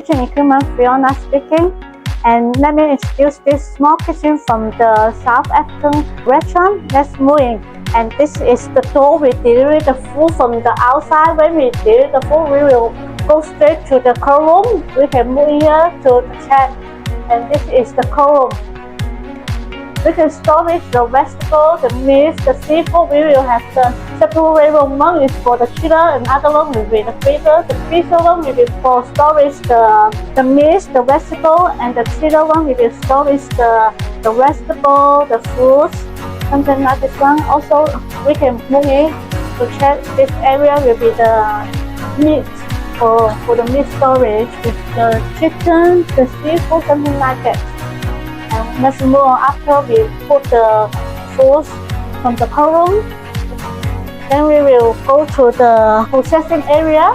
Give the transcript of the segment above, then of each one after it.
kitchen equipment, Fiona speaking. And let me introduce this small kitchen from the South African restaurant. Let's move in. And this is the door we deliver the food from the outside. When we deliver the food, we will go straight to the cold room. We can move here to the chat. And this is the cold room. We can store the vegetables, the meat, the seafood. We will have the separate room. One is for the chiller and other one will be the freezer. The freezer one will be for storage the meat, the vegetable, and the chiller one will be storage the vegetable, the fruits, something like this one. Also, we can move in to check this area will be the meat for the meat storage with the chicken, the seafood, something like that. And let's move on after we put the foods from the cold room. Then we will go to the processing area.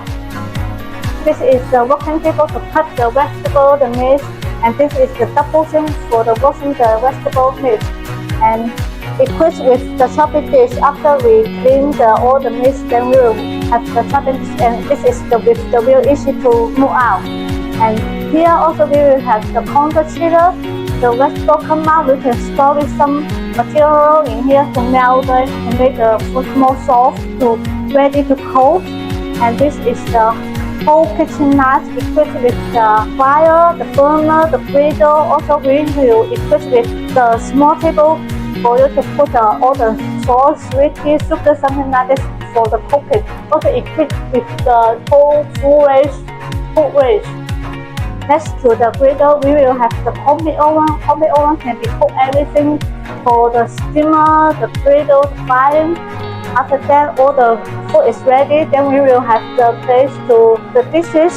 This is the working table to cut the vegetable, the meat, and this is the double sink for the washing the vegetable meat. And equipped with the chopping dish. After we clean all the meat, then we will have the chopping dish, and this is with the wheel easy to move out. And here also we will have the counter chiller. The vegetable come out, we can store with some material in here to melt it, to make the food more soft, to ready to cook. And this is the whole kitchen knife equipped with the fire, the burner, the freezer. Also we will equip with the small table for you to put all the sauce, sweet tea, sugar, something like this for the cooking. Also equipped with the whole food waste. Next to the griddle, we will have the homemade oven. Homemade oven can be cook everything for the steamer, the griddle, the frying. After that, all the food is ready. Then we will have the place to the dishes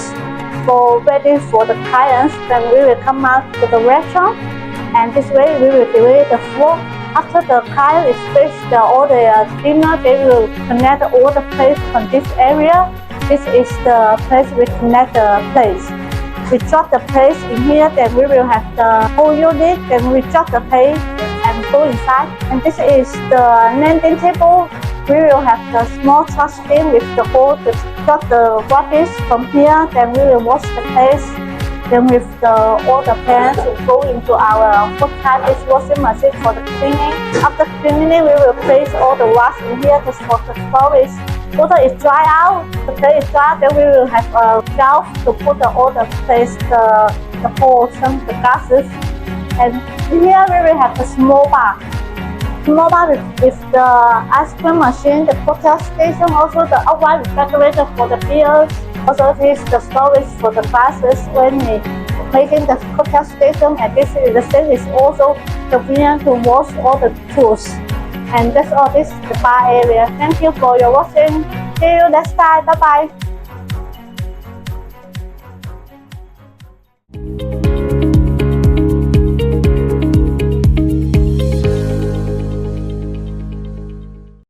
ready for the clients. Then we will come out to the restaurant, and this way we will deliver the food. After the client is finished all the dinner, they will connect all the plates from this area. This is the place we connect the plates. We drop the plates in here, then we will have the whole unit, then we drop the plate and go inside. And this is the landing table. We will have the small trash bin with the hole to drop the rubbish from here, then we will wash the plates. Then with all the pans will go into our full-time dishwashing machine for the cleaning. After cleaning, we will place all the wash in here just for the storage. After it's dry out, the plate is dry, then we will have a shelf to put all the plates, the pots, the glasses. And here we will have the small bar. Small bar with the ice cream machine, the cocktail station, also the outside refrigerator for the beers. Also this is the storage for the glasses when we making the cocktail station, and this is the same is also the bin to wash all the tools. And that's all, this is the bar area. Thank you for your watching. See you next time. Bye bye.